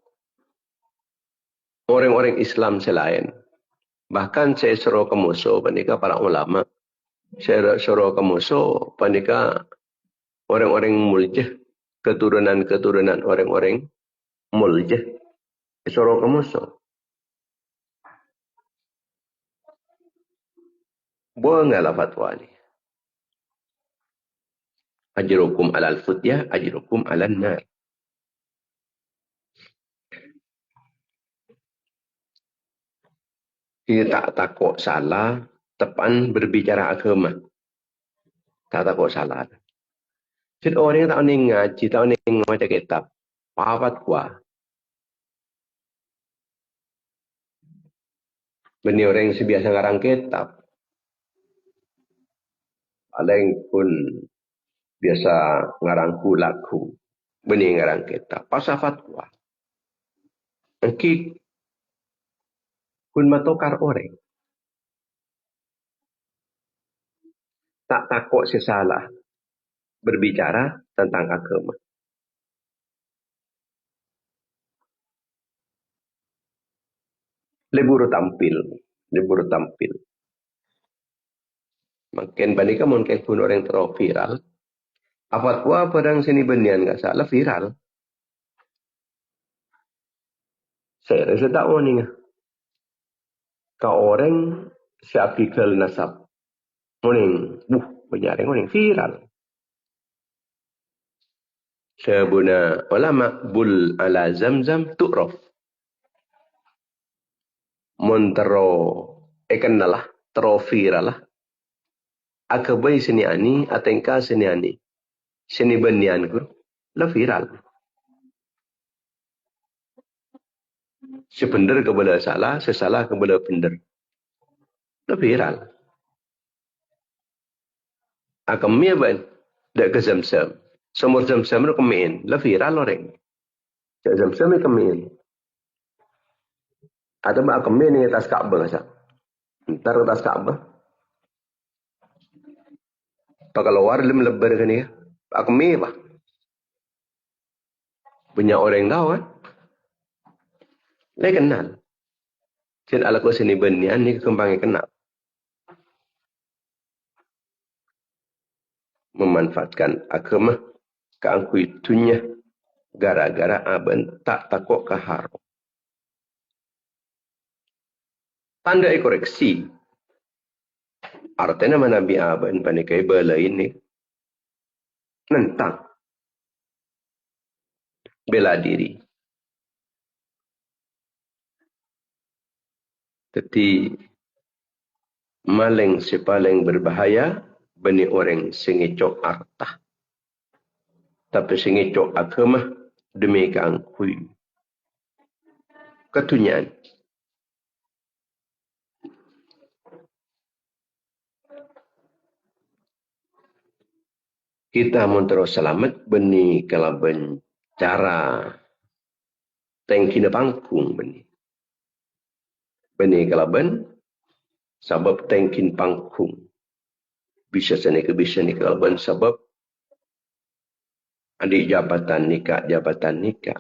orang-orang Islam selain. Bahkan saya suruh kemusuh menikah para ulama. Saya suruh kamu so, panika orang-orang muljah, keturunan-keturunan orang-orang muljah. Suruh kamu so. Boleh nggak lah fatwa ni? Ajrukum alal futyah, ajrukum alal nar. Kita tak takut salah, tepan berbicara agama. Tak takut salah. Jadi orang yang tak ni ngaji, tak ni ngaji kitab. Pawat kuah. Beni orang yang sebiasa ngarang kitab. Paling pun biasa ngarang lagu. Beni ngarang kitab. Pasal fatwa. Engki kun matokar orang. Tak takut sesalah berbicara tentang agama. Lebur tampil. Lebur tampil. Makin bandingkan mungkin pun orang terlalu viral. Apa tua pedang seni benian nggak salah viral. Saya rasa tak mau ni. Kau orang seapikal nasab. Morning. Penyaring morning viral. Sebuna ulama bul ala zamzam tu'raf. Montero kenal lah. Viral lah. Akabai seni ani, atengka seni ani. Seni benian ku. Lah viral. Sebenar kebelah salah, sesalah kebelah benar. Lah viral. Akamnya ban. Dak ke zamzam. Semur zamzam itu kemin. Lah viral orang. Cak zamzam itu kemin. Atau mak kemin ni atas Kaabah. Ntar atas Kaabah. Pak keluar lem lebar kan ya. Pak kemin apa? Banyak orang tahu kan. Dia kenal. Jadi ala ko seni benian ni kembangnya kenal. Memanfaatkan agama keangku itunya gara-gara aben tak takut kahar. Tanda koreksi. Artinya mana bi aben panikai bela ini nentang bela diri. Jadi maling sepaling berbahaya bani orang sengicok artah. Tapi sengicok agama demi keangkui. Ketunyan. Kita mau terus selamat bani kalaban cara tengkina pangkung bani. Bani kalaban sebab tengkin pangkung. Bisa sana ke bisa ni kalaban sebab adik jabatan nikah.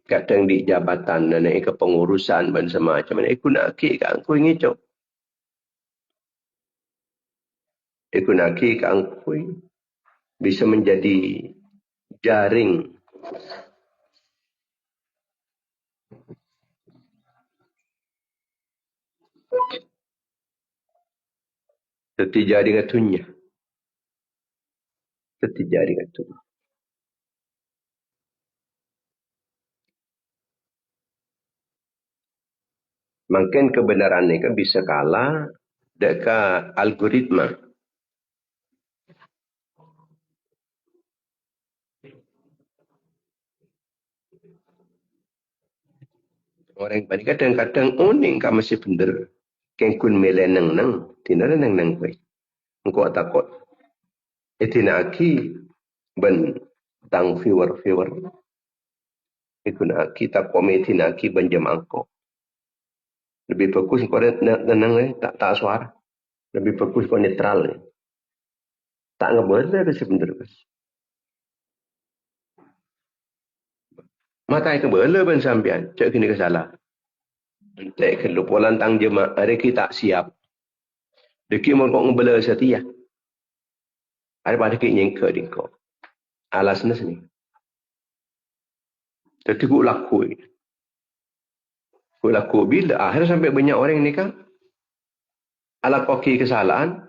Kadang di jabatan dan ke pengurusan dan semacam mana. Aku nak ke angkui ngicok. Aku nak ke angkui bisa menjadi jaring. Teti jaring atunya. Teti jaring atunya. Mungkin kebenaran ni kan bisa kalah dekat algoritma. Orang paling kadang-kadang uning ka masih bener. Kengkun melenang nang, tinara nang nang koi. Engkau takut. Itina aki ben tang viewer. Ikun aki tak komedi aki ben jam angko. Lebih bagus kau tenang tak suara. Lebih bagus kau netral. Tak ngeboleh ke sebenar kas. Mata ke boleh ben sampean. Cak kini kesalah. Tak kelupulan tang jemaah hari kita tak siap. Deki mon kok ngebela setia. Ada pada ki nyengke dingko. Alasnya sini. Tapi ku laku. Ku laku bila akhir sampai banyak orang nikah. Ala koki kesalahan.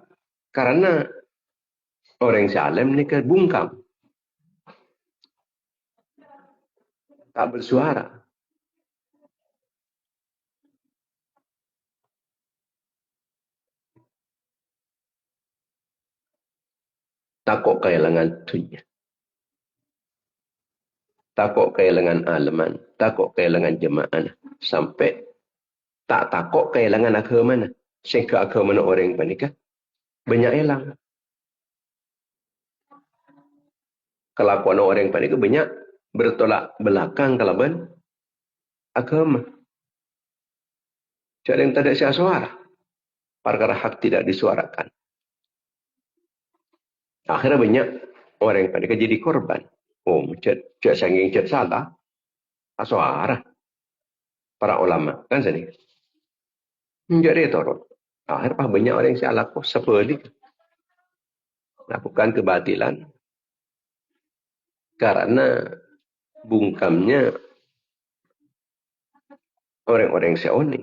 Karena orang salam nikah bungkam. Tak bersuara. Takut kehilangan dunia. Takut kehilangan alaman. Takut kehilangan jemaah. Sampai tak takut kehilangan agama. Sehingga agama orang panikah. Banyak hilang. Kelakuan orang panikah banyak bertolak belakang kelaban agama. Jadi yang tak ada suara. Perkara hak tidak disuarakan. Akhirnya banyak orang yang panikah jadi korban. Oh, cak sangging cak salah. Suara. Para ulama. Kan sini. Jadi torot. Akhirnya banyak orang yang salah kok seperti lakukan kebatilan karena bungkamnya orang-orang yang seoni.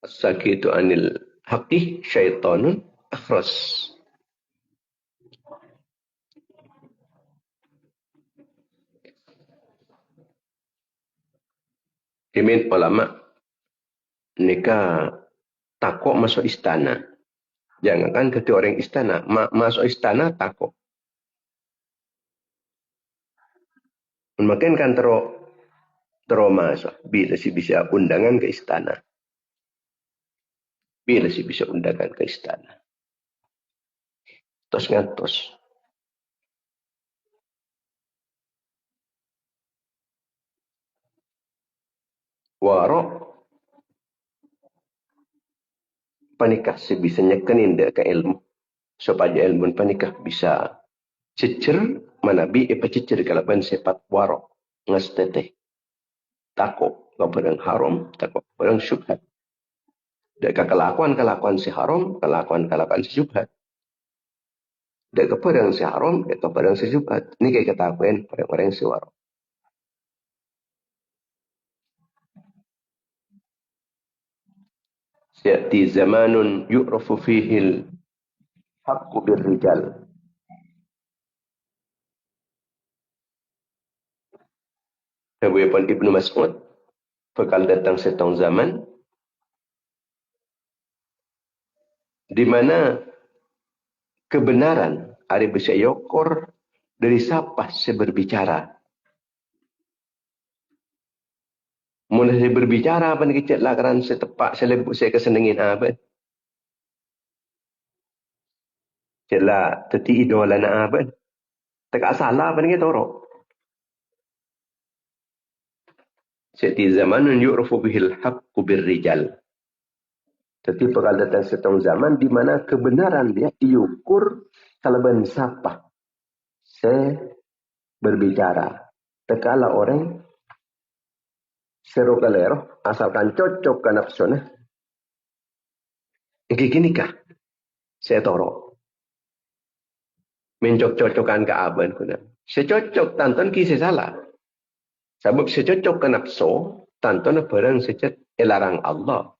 Sakitu anil haqih syaitanun akhras. Imin ulama nikah takut masuk istana. Jangankan ketika orang istana, masuk istana takut. Makin kan masuk. Bila si bisa undangan ke istana. Bila si bisa undangan ke istana. Tos ngantos. Warok panikah sebisa nyekenin dek ke ilmu. Supaya ilmu panikah bisa cecer manabi cecer kalaban sepat warok ngasteteh. Takut kepada haram, takut kepada syubhat. Dan kelakuan si haram, kelakuan si syubhat. Dan kepada si haram, dan kepada si syubhat. Ini kayak ketakuan orang-orang si warok. Ya'ti zamanun yu'rafu fihil haqqu birrijal. Kemudian Ibnu Mas'ud bakal datang setahun zaman di mana kebenaran ada bisa yokor dari siapa seberbicara. Mula saya berbicara apa ni kecil lah kerana saya tepak saya lebut saya kesenengin apa. Celah teti idola nak apa. Tak salah apa ni torok. Seti zamanun yu'rafu bihil haqqu birrijal. Tapi bakal datang setahun zaman di mana kebenaran dia diukur kalaban siapa saya berbicara. Tekala orang seru kalero asalkan cocok ke nafsunya. Gini kah? Saya torok. Mencocok-cocokan ke aban kuna. Saya cocok tanton kisah salah. Sebab saya cocok ke nafsu, tanton barang sejat elarang Allah.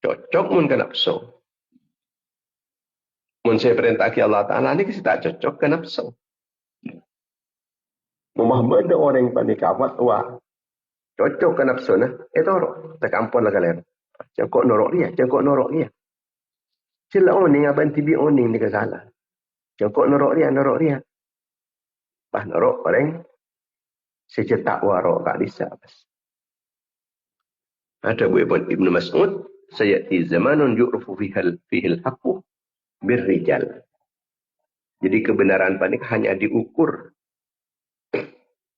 Cocok mun ke nafsu. Mun saya perintah ke Allah Ta'ala ni kita tak cocok ke nafsu. Muhammad ada orang yang panik awat wah. Cocok ke nafsu nah. Torok. Tak ampun lah kalian. Cakok norok dia. Sila oning abang tibi oning ni kesalah. Cakok norok dia. Bah norok orang secetak warok kak disa. Ada buat Ibnu Mas'ud, sayati zamanun yu'rafu fihil haqqu birrijal. Jadi kebenaran panik hanya diukur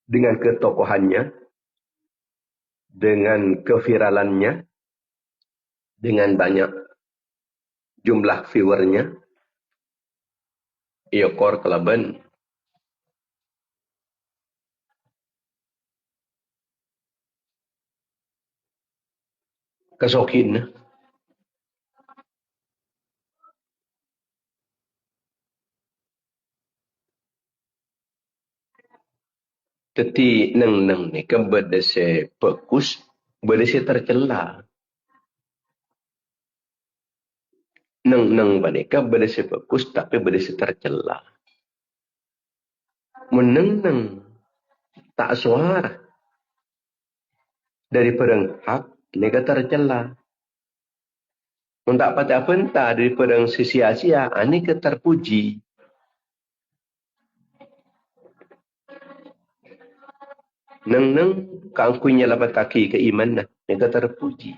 dengan ketokohannya, dengan keviralannya, dengan banyak jumlah viewernya. Iokor kelaban kesokin. Teti neng ni kan berdese pekus, berdese tercela. Neng panika berdese pekus tapi berdese tercela. Meneng tak suara dari perang hak nega tercela. Untuk pada penta dari perang sia-sia ani ke terpuji. Neng kangkunya lapat kaki ke iman nah nega terpuji.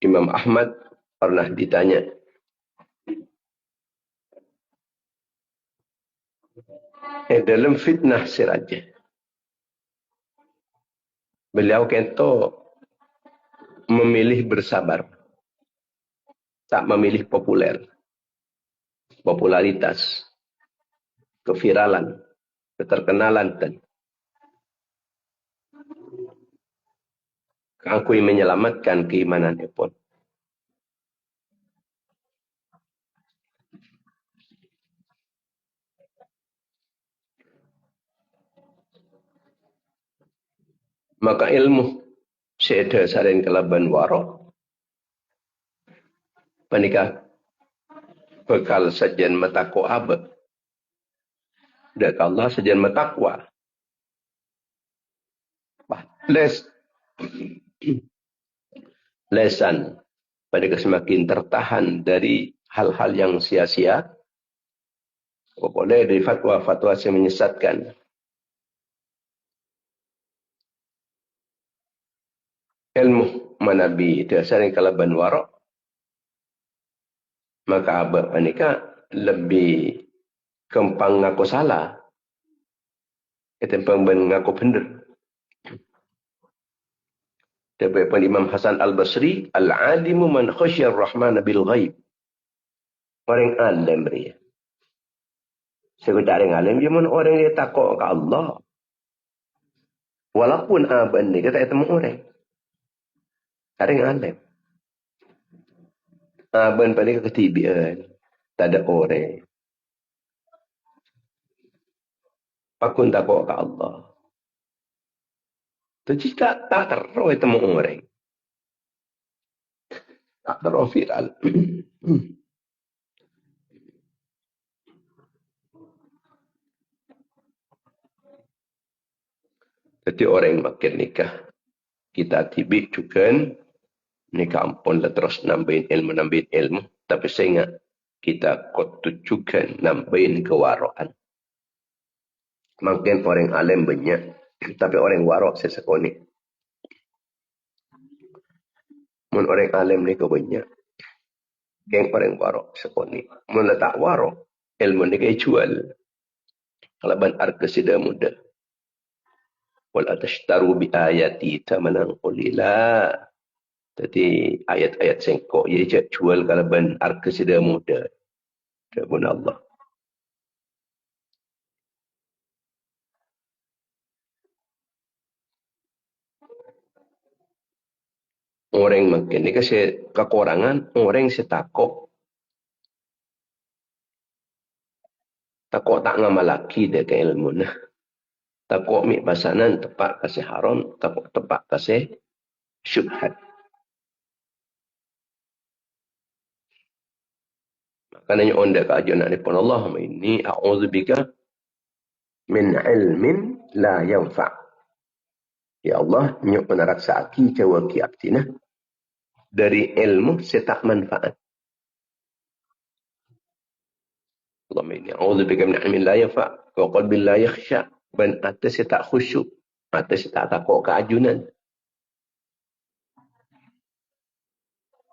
Imam Ahmad pernah ditanya, dalam fitnah siraja, beliau kento memilih bersabar, tak memilih popularitas, keviralan, keterkenalan dan kangkui menyelamatkan keimanan pun. Maka ilmu seda saren kelaban warok panikah bekal sajian matako abad dan Allah sajian matakwa lesan panikah semakin tertahan dari hal-hal yang sia-sia, boleh dari fatwa-fatwa yang menyesatkan. Ilmu manabi dasarnya kalaban warok, maka abad panika lebih kempang ngaku salah ketimbang ngaku benar. Daripada Imam Hasan Al-Basri, al-alimu man khasyar rahman bil ghaib. Orang alim dia. Sekedar orang alim, dia orang yang takut ke Allah. Walaupun abad ni kita ketemu orang. Orang alim. Abad paling ketibian. Tak ada orang. Pakun takut ke Allah. Tapi tak terus ketemu orang. Tak terus viral. Jadi orang makin nikah. Kita tibik juga nikah ampun lah terus nambahin ilmu. Tapi saya ingat kita kotut juga nambahin kewaraan. Makin orang alim banyak. Tapi orang warok saya sekoni. Mun orang alim ni kebanyak. Geng orang warok sekoni. Mun letak warok. Ilmu ni kaya jual. Kalau ban harga sudah mudah. Wala tashtaru bi ayati thamanan qalila. Jadi ayat-ayat sengkok ia jual kalau ban harga sudah mudah. Kebun Allah. Orang makin ni kasi kekurangan orang setakok. Takok tak ngamal lagi dia ke ilmu nah. Takok mi pasanan tepat kasih haram, takok tepat kasih syubhat. Maknanya onda keajuan daripada Allah ini a'udzubika min ilmin la yanfa'. Ya Allah, nyok penaraksa aki cawa ki abdina dari ilmu setak manfaat. Allahumma inni a'udzubika min ilmin la yanfa' wa qalbin la yakhsha'. Ben atas setak khusyuk, atas setak takut keajunan.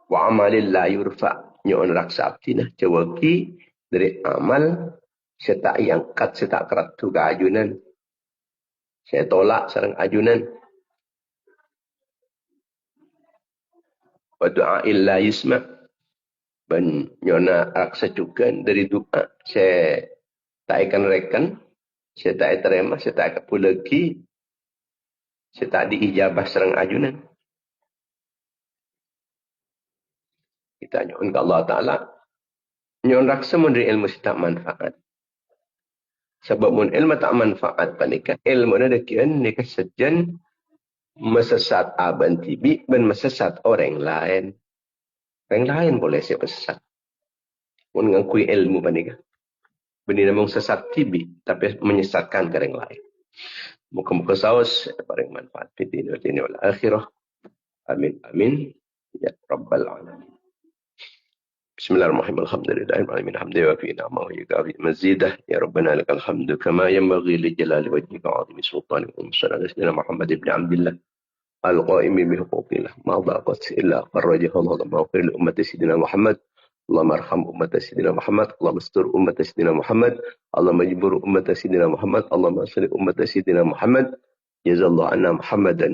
Wa amalil la yurfa' nyok penaraksa abdina cawa ki dari amal setak yang kat setak kerat tu keajunan. Saya tolak sarang ajunan. Wa du'a illa yisma' ben nyona raksa juga dari doa. Saya tak akan rekan, saya tak terima, saya tak akan lagi, saya tak diijabah sarang ajunan. Kita nyuhun ke Allah Ta'ala, Nyon raksa mun ilmu si tak manfaat. Sebab mun ilmu tak manfaat panika ilmu na dekian ni kesejen mesesat aban tibi ben mesesat orang lain. Orang lain boleh siapa sesat. Mun ngakui ilmu panika. Beni namung sesat tibi tapi menyesatkan ke orang lain. Muka-muka saus paling manfaat fi dunia wal akhirah. Amin amin ya rabbal alamin. Bismillahirrahmanirrahim. Alhamdulillahirabbil alamin. Hamdan wa fi ni'amahu yukafi mazidah. Ya rabbana lakal hamdu kama yanbaghi li jalali wajhika wa 'azimi sultanika. Sallallahu alaihi Muhammad ibn Abdullah القائم بحقوق الله ما ضاقت إلا فرجها الله. اللهم اغفر لأمة سيدنا محمد. اللهم ارحم أمة سيدنا محمد. اللهم استر أمة سيدنا محمد. اللهم اجبر أمة سيدنا محمد. اللهم اصلح أمة سيدنا محمد. جزا الله عنا محمدا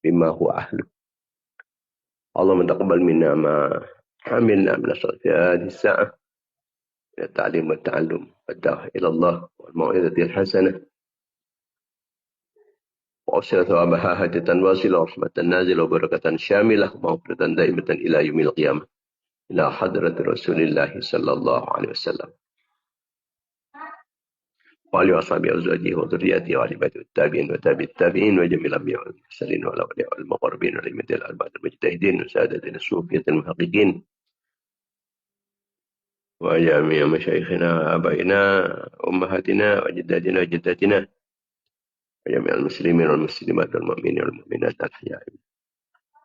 بما هو أهله. اللهم تقبل منا ما عملنا من الصلاة في هذه الساعة من التعليم والتعلم والدعوة إلى الله والموعظة الحسنة وأوصل ثوابها هدة واصلة ورحمة نازلة وبركة شاملة ومغفرة دائمة إلى يوم القيامة إلى حضرة رسول الله صلى الله عليه وسلم وآله وأصحابه وأزواجه وذرياته وآل بيته التابعين وتابع التابعين وجميع الأنبياء والمرسلين والأولياء والمقربين والأئمة الأربعة المجتهدين وسادة الصوفية المحققين وجميع مشايخنا وآبائنا وأمهاتنا وجداتنا وجداتنا وجميع المسلمين والمسلمات والمؤمنين والمؤمنات الأحياء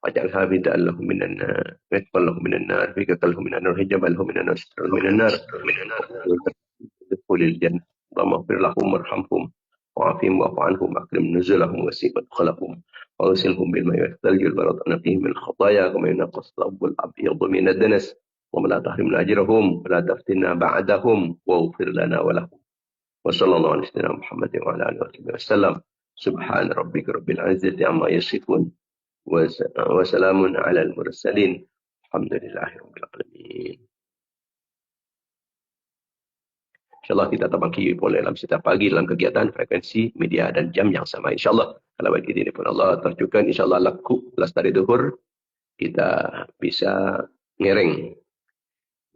واجعلها بدءا لهم من النار عتقا لهم من النار فكاكا لهم من النار حجابا لهم من النار سترا من النار دخول الجنة. اللهم اغفر لهم وارحمهم وعافهم واعف عنهم واكرم نزلهم وسيء مدخلهم واغسلهم بالماء والثلج والبرد ونقيهم من الخطايا كما ينقى الثوب الابيض من الدنس. اللهم لا تحرمنا اجرهم ولا تفتنا بعدهم واغفر لنا ولهم. وصلى الله على سيدنا محمد وعلى اله وصحبه وسلم. سبحان ربك رب العزة عما يصفون وسلام على المرسلين. الحمد لله رب العالمين. InsyaAllah kita terbangki boleh dalam setiap pagi dalam kegiatan frekuensi media dan jam yang sama. InsyaAllah kalau bagi ini pun Allah terjukan insyaAllah laku lestari duhur kita bisa ngereng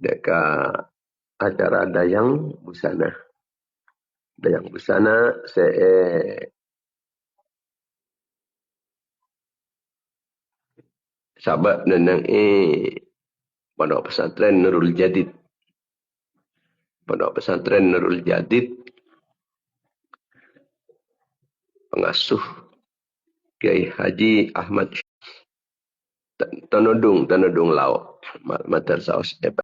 dekat acara dayang busana. Dayang busana sahabat nenang Pondok Pesantren Nurul Jadid. Pondok Pesantren Nurul Jadid pengasuh Kiai Haji Ahmad Tanudung Laut Mater Saus Ebat.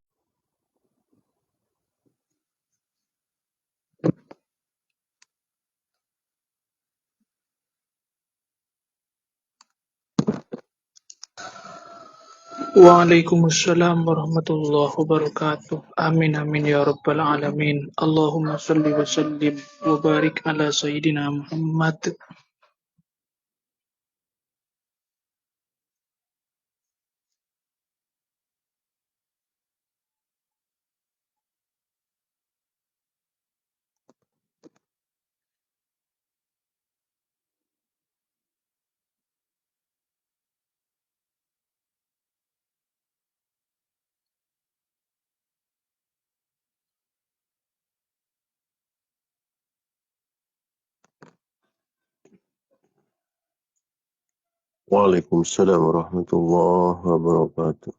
Waalaikumsalam warahmatullahi wabarakatuh. Amin amin ya rabbal alamin. Allahumma salli wa sallim wa barik ala sayyidina Muhammad. Waalaikumsalam warahmatullahi wabarakatuh.